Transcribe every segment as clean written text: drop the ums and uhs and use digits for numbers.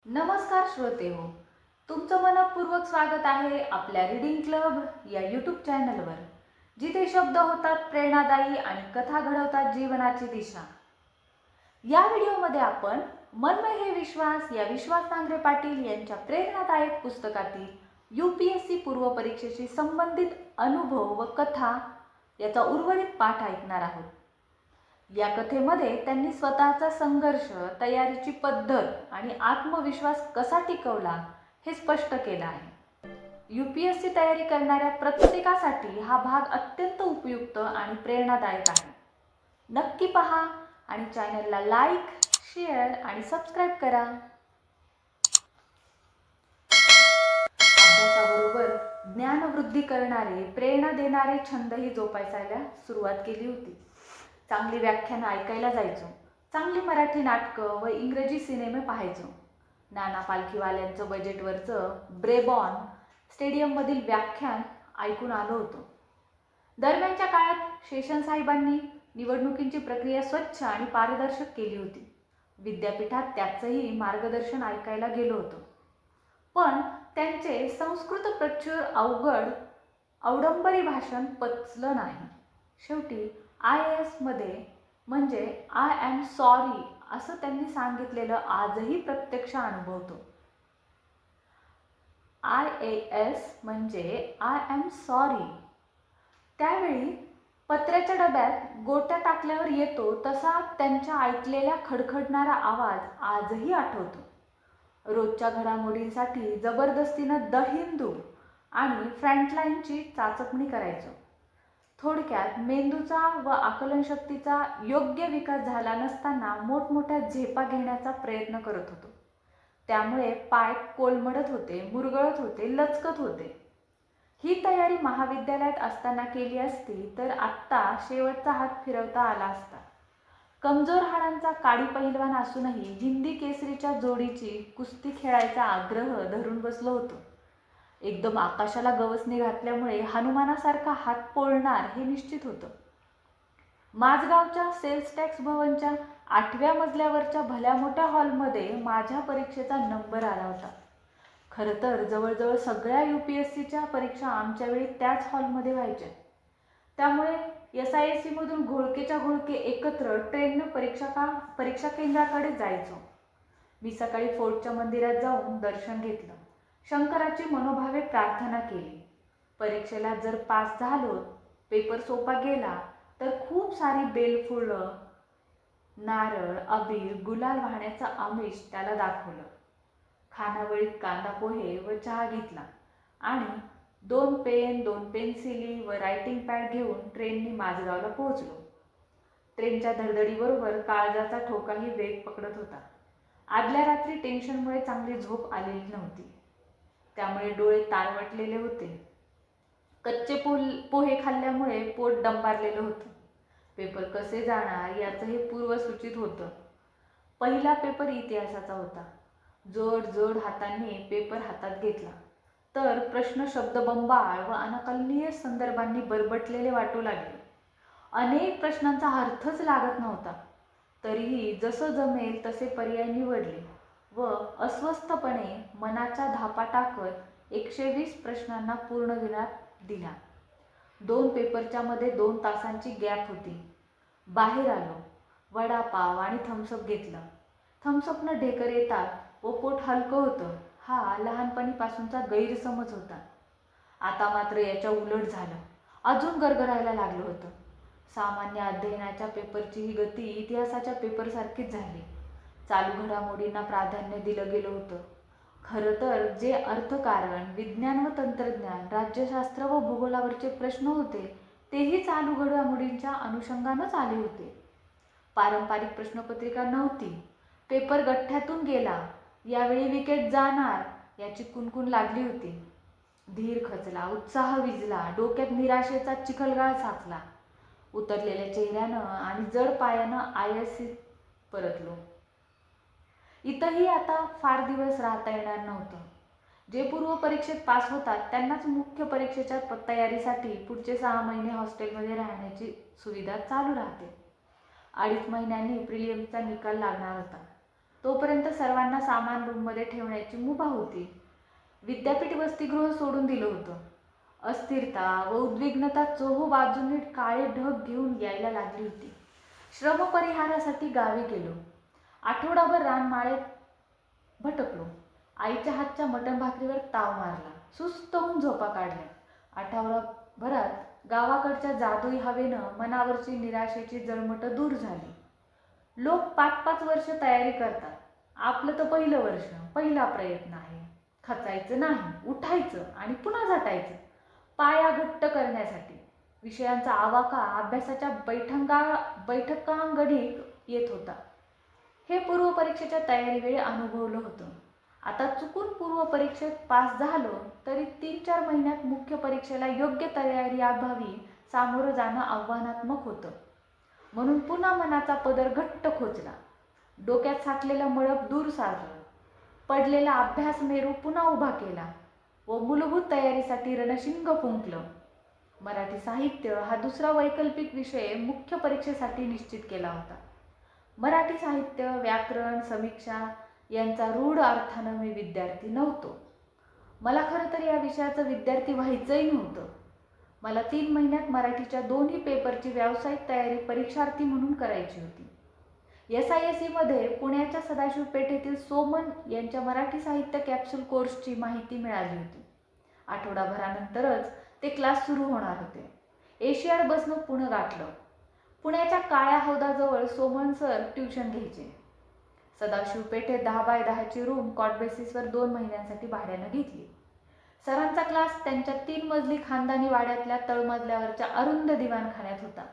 नमस्कार श्रोतेहो, तुमचं मनपूर्वक स्वागत आहे आपल्या रीडिंग क्लब या यूट्यूब चॅनलवर, जिथे शब्द होतात प्रेरणादायी आणि कथा घडवतात जीवनाची दिशा. या व्हिडिओमध्ये आपण मनमय हे विश्वास या विश्वास नांगरे पाटील यांच्या प्रेरणादायक पुस्तकातील UPSC पूर्व परीक्षेशी संबंधित अनुभव व कथा याचा उर्वरित पाठ ऐकणार आहोत. या कथेमध्ये त्यांनी स्वतःचा संघर्ष, तयारीची पद्धत आणि आत्मविश्वास कसा टिकवला हे स्पष्ट केलं आहे. UPSC तयारी करणाऱ्या प्रत्येकासाठी हा भाग अत्यंत उपयुक्त आणि प्रेरणादायक आहे. नक्की पहा आणि चॅनलला लाईक, शेअर आणि सबस्क्राईब करा. अभ्यासाबरोबर ज्ञानवृद्धी करणारे, प्रेरणा देणारे छंदही जोपासायला सुरुवात केली होती. चांगली व्याख्यानं ऐकायला जायचो, चांगली मराठी नाटकं व इंग्रजी सिनेमे पाहायचो. नाना पालखीवाल्यांचं बजेटवरचं ब्रेबॉर्न स्टेडियममधील व्याख्यान ऐकून आलो होतो. दरम्यानच्या काळात शेषन साहेबांनी निवडणुकींची प्रक्रिया स्वच्छ आणि पारदर्शक केली होती. विद्यापीठात त्याचंही मार्गदर्शन ऐकायला गेलो होतो. पण त्यांचे संस्कृत प्रचूर अवडंबरी भाषण पचलं नाही. शेवटी IAS मध्ये म्हणजे आय एम सॉरी असं त्यांनी सांगितलेलं आजही प्रत्यक्ष अनुभवतो. IAS म्हणजे आय एम सॉरी. त्यावेळी पत्र्याच्या डब्यात गोट्या टाकल्यावर येतो तसा त्यांच्या ऐकलेला खडखडणारा आवाज आजही आठवतो. रोजच्या घडामोडींसाठी जबरदस्तीनं द हिंदू आणि फ्रंटलाईनची चाचपणी करायचो. थोडक्यात मेंदूचा व आकलनशक्तीचा योग्य विकास झाला नसताना मोठमोठ्या झेपा घेण्याचा प्रयत्न करत होतो. त्यामुळे पाय कोलमडत होते, मुरगळत होते, लचकत होते. ही तयारी महाविद्यालयात असताना केली असती तर आत्ता शेवटचा हात फिरवता आला असता. कमजोर हाडांचा काडी पहिलवान असूनही हिंदी केसरीच्या जोडीची कुस्ती खेळायचा आग्रह धरून बसलो होतो. एकदम आकाशाला गवसणी घातल्यामुळे हनुमानासारखा हात पोळणार हे निश्चित होतं. माझगावच्या सेल्स टॅक्स भवनच्या 8व्या मजल्यावरच्या भल्या मोठ्या हॉलमध्ये माझ्या परीक्षेचा नंबर आला होता. खरं तर जवळजवळ सगळ्या UPSCच्या परीक्षा आमच्या वेळी त्याच हॉलमध्ये व्हायच्या. त्यामुळे SISC मधून घोळकेच्या घोळके एकत्र ट्रेननं परीक्षा केंद्राकडे जायचो. मी सकाळी फोर्टच्या मंदिरात जाऊन दर्शन घेतलं. शंकराची मनोभावे प्रार्थना केली. परीक्षेला जर पास झालो, पेपर सोपा गेला तर खूप सारी बेलफुलं, नारळ, अबीर, गुलाल वाहण्याचं आमिष त्याला दाखवलं. खानावळीत कांदा पोहे व चहा घेतला आणि 2 पेन, 2 पेन्सिली व रायटिंग पॅड घेऊन ट्रेननी माझगावला पोहोचलो. ट्रेनच्या धडधडीबरोबर काळजाचा ठोकाही वेग पकडत होता. आदल्या रात्री टेन्शनमुळे चांगली झोप आलेली नव्हती. त्यामुळे डोळे तारवटलेले होते. कच्चे पोहे खाल्ल्यामुळे पोट डंबारलेलं होतं. पेपर कसे जाणार याचंही पूर्वसूचित होतं. पहिला पेपर इतिहासाचा होता. जोड हातांनी पेपर हातात घेतला तर प्रश्न शब्दबंबाळ व अनाकलनीय संदर्भांनी बरबटलेले वाटू लागले. अनेक प्रश्नांचा अर्थच लागत नव्हता. तरीही जसं जमेल तसे पर्याय निवडले व अस्वस्थपणे मनाच्या धापा टाकत 120 प्रश्नांना पूर्णविराम दिला. 2 पेपरच्या मध्ये 2 तासांची गॅप होती. बाहेर आलो. वडापाव आणि थम्सअप घेतलं. थम्सअपनं ढेकर येतात व पोट हलकं होतं हा लहानपणीपासूनचा गैरसमज होता. आता मात्र याच्या उलट झालं. अजून गरगरायला लागलं होतं. सामान्य अध्ययनाच्या पेपरची ही गती इतिहासाच्या पेपरसारखीच झाली. चालू घडामोडींना प्राधान्य दिलं गेलं होतं. खरं तर जे अर्थकारण, विज्ञान व तंत्रज्ञान, राज्यशास्त्र व भूगोलावरचे प्रश्न होते तेही चालू घडामोडींच्या अनुषंगानंच आले होते. पारंपरिक प्रश्नपत्रिका नव्हती. पेपर गठ्ठ्यातून गेला, यावेळी विकेट जाणार याची कुणकुण लागली होती. धीर खचला, उत्साह विझला, डोक्यात निराशेचा चिखलगाळ साचला. उतरलेल्या चेहऱ्यानं आणि जड पायानं ISC परतलो. इथंही आता फार दिवस राहता येणार नव्हतं. जे पूर्व परीक्षेत पास होतात त्यांनाच मुख्य परीक्षेच्या तयारीसाठी पुढचे 6 महिने हॉस्टेलमध्ये राहण्याची सुविधा चालू राहते. 2.5 महिन्यांनी प्रिलिम्सचा निकाल लागणार होता. तोपर्यंत सर्वांना सामान रूममध्ये ठेवण्याची मुभा होती. विद्यापीठ वसतिगृह सोडून दिलं होतं. अस्थिरता व उद्विग्नता चोहोबाजूंनी काळे ढग घेऊन यायला लागली होती. श्रमपरिहारासाठी गावी गेलो. आठवडाभर रानमाळेत भटकलो. आईच्या हातच्या मटण भाकरीवर ताव मारला. सुस्त होऊन झोपा काढल्या. आठवडाभरात गावाकडच्या जादुई हवेनं मनावरची निराशेची जळमट दूर झाली. लोक 5-5 वर्ष तयारी करतात. आपलं तर पहिलं वर्ष, पहिला प्रयत्न आहे. खचायचं नाही, उठायचं आणि पुन्हा झटायचं. पाया घट्ट करण्यासाठी विषयांचा आवाका अभ्यासाच्या बैठकांगणिक येत होता. हे पूर्वपरीक्षेच्या तयारीवेळी अनुभवलं होतं. आता चुकून पूर्वपरीक्षेत पास झालो तरी 3-4 महिन्यात मुख्य परीक्षेला योग्य तयारीअभावी सामोरं जाणं आव्हानात्मक होतं. म्हणून पुन्हा मनाचा पदर घट्ट खोचला. डोक्यात साठलेलं मळप दूर सारलं. पडलेला अभ्यास मेरू पुन्हा उभा केला व मूलभूत तयारीसाठी रणशिंग फुंकलं. मराठी साहित्य हा दुसरा वैकल्पिक विषय मुख्य परीक्षेसाठी निश्चित केला होता. मराठी साहित्य, व्याकरण, समीक्षा यांचा रूढ अर्थानं मी विद्यार्थी नव्हतो. मला खरं तर या विषयाचं विद्यार्थी व्हायचंही नव्हतं. मला 3 महिन्यात मराठीच्या दोन्ही पेपरची व्यावसायिक तयारी परीक्षार्थी म्हणून करायची होती. SISEमध्ये पुण्याच्या सदाशिव पेठेतील सोमन यांच्या मराठी साहित्य कॅप्सूल कोर्सची माहिती मिळाली होती. आठवडाभरानंतरच ते क्लास सुरू होणार होते. एशियाड बसनं पुणं गाठलं. पुण्याच्या काळ्या हौदाजवळ सोमन सर ट्युशन घ्यायचे. सदाशिव पेठेत 10x10ची रूम कॉट बेसिसवर 2 महिन्यांसाठी भाड्यानं घेतली. सरांचा क्लास त्यांच्या 3 मजली खानदानी वाड्यातल्या तळमजल्यावरच्या अरुंद दिवाणखान्यात होता.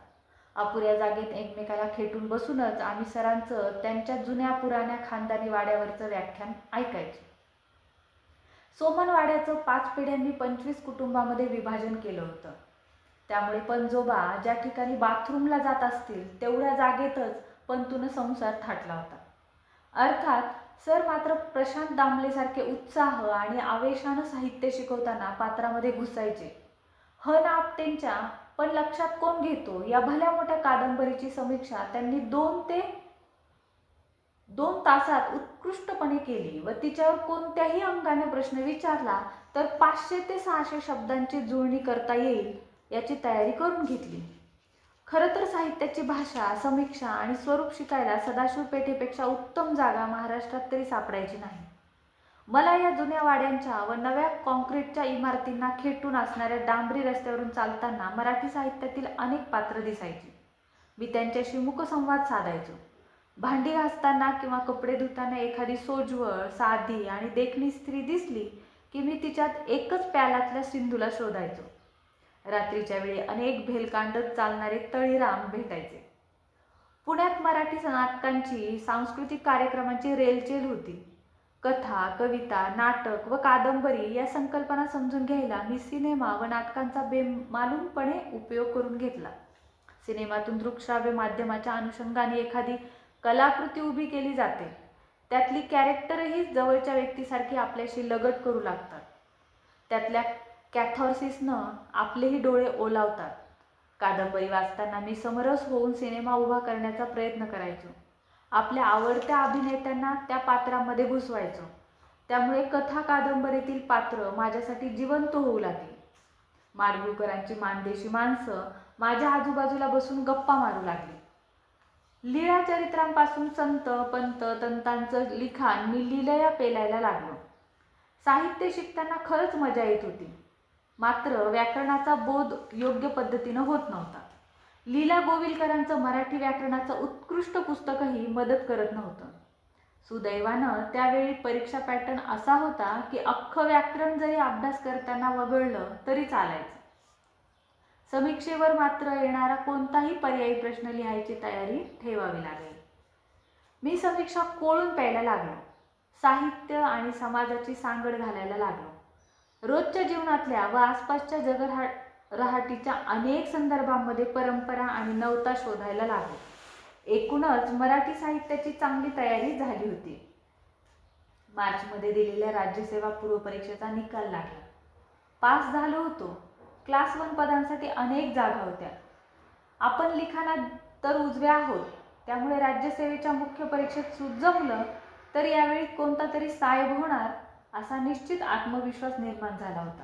अपुऱ्या जागेत एकमेकाला खेटून बसूनच आम्ही सरांचं त्यांच्या जुन्या पुराण्या खानदानी वाड्यावरचं व्याख्यान ऐकायचो. सोमन वाड्याचं 5 पिढ्यांनी 25 कुटुंबामध्ये विभाजन केलं होतं. त्यामुळे पंजोबा ज्या ठिकाणी बाथरूमला जात असतील तेवढ्या जागेतच पंतून संसार थाटला होता. अर्थात सर मात्र प्रशांत दामलेसारखे उत्साह आणि आवेशानं साहित्य शिकवताना पात्रामध्ये घुसायचे. ना आपटेंच्या पण लक्षात कोण घेतो या भल्या मोठ्या कादंबरीची समीक्षा त्यांनी 2 तासात उत्कृष्टपणे केली व तिच्यावर कोणत्याही अंगाने प्रश्न विचारला तर 500 ते 600 शब्दांची जुळणी करता येईल याची तयारी करून घेतली. खरं तर साहित्याची भाषा, समीक्षा आणि स्वरूप शिकायला सदाशिव पेठेपेक्षा उत्तम जागा महाराष्ट्रात तरी सापडायची नाही. मला या जुन्या वाड्यांच्या व नव्या कॉन्क्रीटच्या इमारतींना खेटून असणाऱ्या डांबरी रस्त्यावरून चालताना मराठी साहित्यातील अनेक पात्र दिसायची. मी त्यांच्याशी मुखसंवाद साधायचो. भांडी घासताना किंवा कपडे धुताना एखादी सोज्वळ, साधी आणि देखणी स्त्री दिसली की मी तिच्यात एकच प्यालातल्या सिंधूला शोधायचो. रात्रीच्या वेळी अनेक भेलकांडत चालणारे तळीराम भेटायचे. पुण्यात मराठी नाटकांची, सांस्कृतिक कार्यक्रमांची रेलचेल होती. कथा, कविता, नाटक व कादंबरी या संकल्पना समजून घ्यायला मी सिनेमा व नाटकांचा बेमालूमपणे उपयोग करून घेतला. सिनेमातून दृकश्राव्य माध्यमाच्या अनुषंगाने एखादी कलाकृती उभी केली जाते. त्यातली कॅरेक्टरही जवळच्या व्यक्तीसारखी आपल्याशी लगट करू लागतात. त्यातल्या कॅथॉर्सिसनं आपलेही डोळे ओलावतात. कादंबरी वाचताना मी समरस होऊन सिनेमा उभा करण्याचा प्रयत्न करायचो. आपल्या आवडत्या अभिनेत्यांना त्या पात्रामध्ये घुसवायचो. त्यामुळे कथा कादंबरीतील पात्र माझ्यासाठी जिवंत होऊ लागली. माडगुळकरांची मानदेशी माणसं माझ्या आजूबाजूला बसून गप्पा मारू लागली. लीळा चरित्रांपासून संत, पंत, तंतांचं लिखाण मी लीलया पेलायला लागलो. साहित्य शिकताना खरंच मजा येत होती. मात्र व्याकरणाचा बोध योग्य पद्धतीनं होत नव्हता. लीला गोविलकरांचं मराठी व्याकरणाचं उत्कृष्ट पुस्तकही मदत करत नव्हतं. सुदैवानं त्यावेळी परीक्षा पॅटर्न असा होता की अख्खं व्याकरण जरी अभ्यास करताना वगळलं तरी चालायचं. समीक्षेवर मात्र येणारा कोणताही पर्यायी प्रश्न लिहायची तयारी ठेवावी लागेल. मी समीक्षा कोळून प्यायला लागलो. साहित्य आणि समाजाची सांगड घालायला लागलो. रोजच्या जीवनातल्या व आसपासच्या जगरहाटीच्या अनेक संदर्भांमध्ये परंपरा आणि नवता शोधायला लागलो. एकूणच मराठी साहित्याची चांगली तयारी झाली होती. मार्चमध्ये दिलेल्या राज्यसेवा पूर्वपरीक्षेचा निकाल लागला. पास झालो होतो. क्लास 1 पदांसाठी अनेक जागा होत्या. आपण लिखाणात तर उजव्या आहोत. त्यामुळे राज्यसेवेच्या मुख्य परीक्षेत जमलं तर यावेळी कोणता तरी साहेब होणार असा निश्चित आत्मविश्वास निर्माण झाला होता.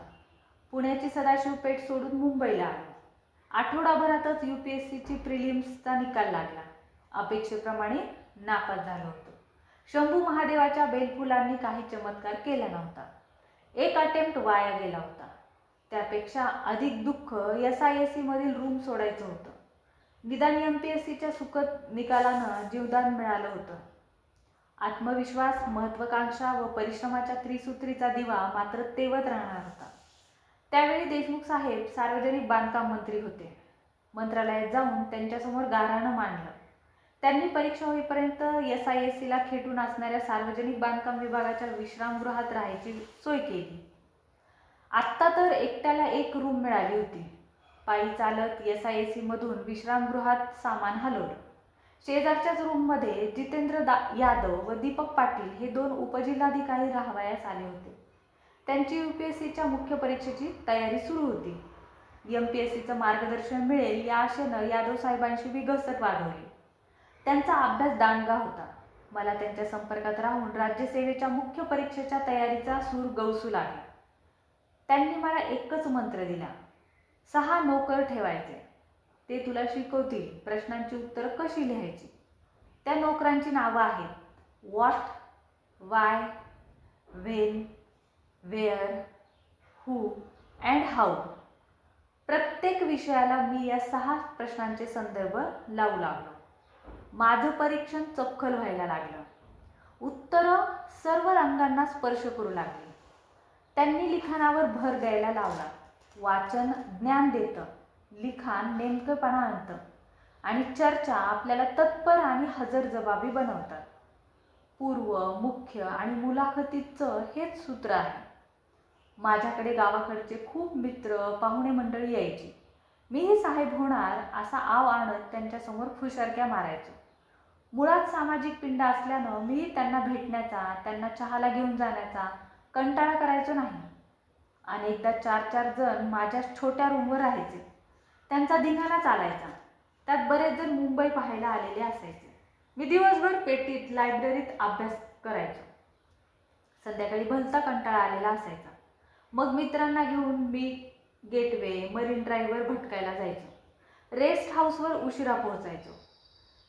पुण्याची सदाशिव पेठ सोडून मुंबईला आलो. आठवडाभरातच UPSCची प्रिलिम्सचा निकाल लागला. अपेक्षेप्रमाणे नापास झालो होतो. शंभू महादेवाच्या बेलफुलांनी काही चमत्कार केला नव्हता. एक अटेम्प्ट वाया गेला होता. त्यापेक्षा अधिक दुःख SISC मधील रूम सोडायचं होतं. निदान MPSCच्या सुखद निकालानं जीवदान मिळालं होतं. आत्मविश्वास, महत्वाकांक्षा व परिश्रमाच्या त्रिसूत्रीचा दिवा मात्र तेवत राहणार होता. त्यावेळी देशमुख साहेब सार्वजनिक बांधकाम मंत्री होते. मंत्रालयात जाऊन त्यांच्यासमोर गाऱ्हाणं मांडलं. त्यांनी परीक्षा होईपर्यंत SISCला खेटून असणाऱ्या सार्वजनिक बांधकाम विभागाच्या विश्रामगृहात राहायची सोय केली. आत्ता तर एकट्याला एक रूम मिळाली होती. पायी चालत SISC मधून विश्रामगृहात सामान हलवलं. शेजारच्याच रूममध्ये जितेंद्र यादव व दीपक पाटील हे 2 उपजिल्हाधिकारी राहावयास आले होते. त्यांची UPSCच्या मुख्य परीक्षेची तयारी सुरू होती. MPSCचं मार्गदर्शन मिळेल या आशेनं यादव साहेबांशी मी घसट वाढवली. त्यांचा अभ्यास दांडगा होता. मला त्यांच्या संपर्कात राहून राज्यसेवेच्या मुख्य परीक्षेच्या तयारीचा सूर गवसू लागला. त्यांनी मला एकच मंत्र दिला, 6 नोकर ठेवायचे. ते तुला शिकवतील प्रश्नांची उत्तरं कशी लिहायची. त्या नोकरांची नावं आहेत what, why, when, where, who and how. प्रत्येक विषयाला मी या 6 प्रश्नांचे संदर्भ लावू लागलो. माझं परीक्षण चपखल व्हायला लागलं. उत्तरं सर्व रंगांना स्पर्श करू लागली. त्यांनी लिखाणावर भर द्यायला लावला. वाचन ज्ञान देतं, लिखाण नेमकेपणा आणतं आणि चर्चा आपल्याला तत्पर आणि हजरजबाबी बनवतात. पूर्व, मुख्य आणि मुलाखतीचं हेच सूत्र आहे. माझ्याकडे गावाकडचे खूप मित्र, पाहुणे मंडळी यायची. मीही साहेब होणार असा आव आणत त्यांच्यासमोर फुशारक्या मारायचो. मुळात सामाजिक पिंड असल्यानं मीही त्यांना भेटण्याचा, त्यांना चहाला घेऊन जाण्याचा कंटाळा करायचो नाही. अनेकदा 4-4 जण माझ्या छोट्या रूमवर राहायचे. त्यांचा धिंगाणा चालायचा. त्यात बरेच जण मुंबई पाहायला आलेले असायचे. मी दिवसभर पेटीत, लायब्ररीत अभ्यास करायचो. संध्याकाळी भलता कंटाळा आलेला असायचा. मग मित्रांना घेऊन मी गेटवे, मरीन ड्राईव्हवर भटकायला जायचो. रेस्ट हाऊसवर उशिरा पोहोचायचो.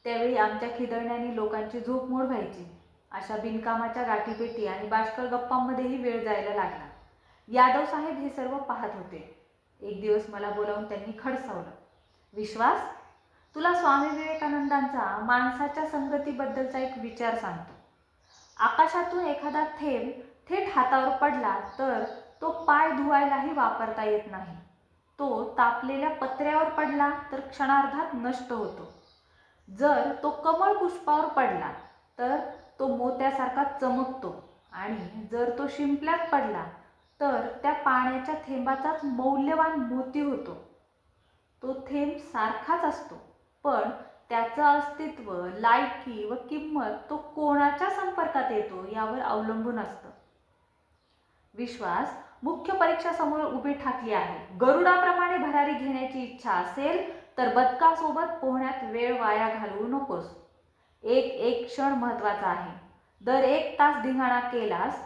त्यावेळी आमच्या खिदळण्याने लोकांची झोपमोड व्हायची. अशा बिनकामाच्या गाठीपेटी आणि बाष्कळ गप्पांमध्येही वेळ जायला लागला. यादव साहेब हे सर्व पाहत होते. एक दिवस मला बोलावून त्यांनी खडसावलं, विश्वास, तुला स्वामी विवेकानंदांचा माणसाच्या संगतीबद्दलचा एक विचार सांगतो. आकाशातून एखादा थेंब थेट हातावर पडला तर तो पाय धुवायलाही वापरता येत नाही. तो तापलेल्या पत्र्यावर पडला तर क्षणार्धात नष्ट होतो. जर तो कमळ पुष्पावर पडला तर तो मोत्यासारखा चमकतो आणि जर तो शिंपल्यात पडला तर त्या पाण्याच्या थेंबाचाच मौल्यवान मोती होतो. तो थेंब सारखाच असतो, पण त्याचं अस्तित्व, लायकी व किंमत तो कोणाच्या संपर्कात येतो यावर अवलंबून असतं. विश्वास, मुख्य परीक्षा समोर उभी ठाकली आहे. गरुडाप्रमाणे भरारी घेण्याची इच्छा असेल तर बदकासोबत पोहण्यात वेळ वाया घालवू नकोस. एक क्षण महत्त्वाचा आहे. दर 1 तास धिंगाणा केलास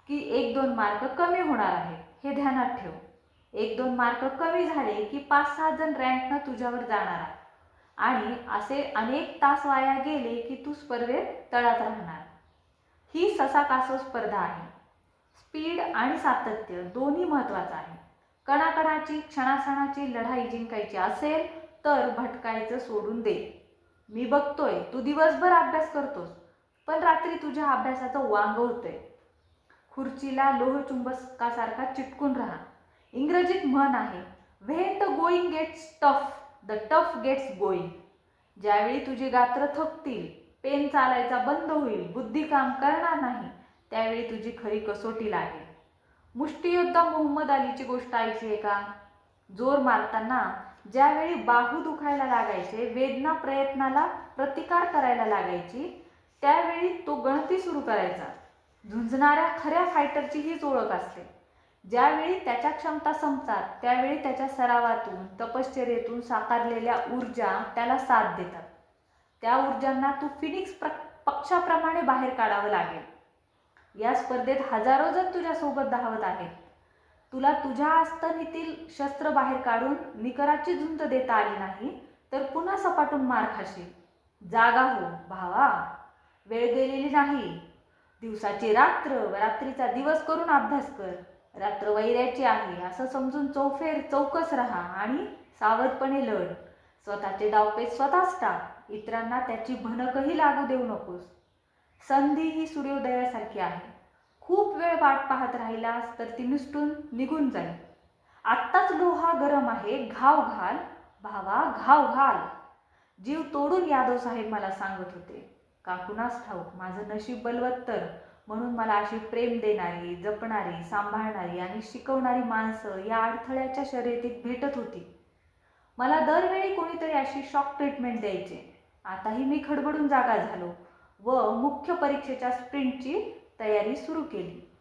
की 1-2 मार्क कमी होणार आहे, हे ध्यानात ठेव. 1-2 मार्क कमी झाले की 5-6 जण रँकनं तुझ्यावर जाणार आहे आणि असे अनेक तास वाया गेले की तू स्पर्धेत तळात राहणार. ही ससा कासव स्पर्धा आहे. स्पीड आणि सातत्य दोन्ही महत्त्वाचं आहे. कणाकणाची, क्षणाक्षणाची लढाई जिंकायची असेल तर भटकायचं सोडून दे. मी बघतोय तू दिवसभर अभ्यास करतोस, पण रात्री तुझ्या अभ्यासाचं वांग होतंय. खुर्चीला लोहचुंबकासारखा चिटकून राहा. इंग्रजीत म्हण आहे, when the going gets tough, the tough gets going. ज्यावेळी तुझी गात्र थकतील, पेन चालायचा बंद होईल, बुद्धी काम करणार नाही, त्यावेळी तुझी खरी कसोटी लागेल. मुष्टियोद्धा मोहम्मद अलीची गोष्ट ऐकली आहे का? जोर मारताना ज्यावेळी बाहू दुखायला लागायचे, वेदना प्रयत्नाला प्रतिकार करायला लागायची, त्यावेळी तो गणती सुरू करायचा. झुंजणाऱ्या खऱ्या फायटरची हीच ओळख असते. ज्यावेळी त्याच्या क्षमता संपतात त्यावेळी त्याच्या सरावातून, तपश्चर्येतून साकारलेल्या ऊर्जा त्याला साथ देतात. त्या ऊर्जांना तू फिनिक्स पक्षाप्रमाणे बाहेर काढावं लागेल. या स्पर्धेत हजारो जण तुझ्यासोबत धावत आहेत. तुला तुझ्या आस्थनीतील शस्त्र बाहेर काढून निकराची झुंज देता आली नाही तर पुन्हा सपाटून मार खाशील. जागा हो भावा, वेळ गेलेली नाही. दिवसाची रात्र व रात्रीचा दिवस करून अभ्यास कर. रात्र वैऱ्याची आहे असं समजून चौकस राहा आणि सावधपणे लढ. स्वतःचे डावपेच स्वतःच टाक. इतरांना त्याची भनकही लागू देऊ नकोस. संधी ही सूर्योदयासारखी आहे. खूप वेळ वाट पाहत राहिलास तर ती निसटून निघून जाईल. आत्ताच लोहा गरम आहे, घाव घाल भावा, घाव घाल. जीव तोडून यादव साहेब मला सांगत होते. का कुणास ठाऊक, माझं नशीब बलवत्तर म्हणून मला अशी प्रेम देणारी, जपणारी, सांभाळणारी आणि शिकवणारी माणसं या अडथळ्याच्या शर्यतीत भेटत होती. मला दरवेळी कोणीतरी अशी शॉक ट्रीटमेंट द्यायचे. आताही मी खडबडून जागा झालो व मुख्य परीक्षेच्या स्प्रिंटची तयारी सुरू केली.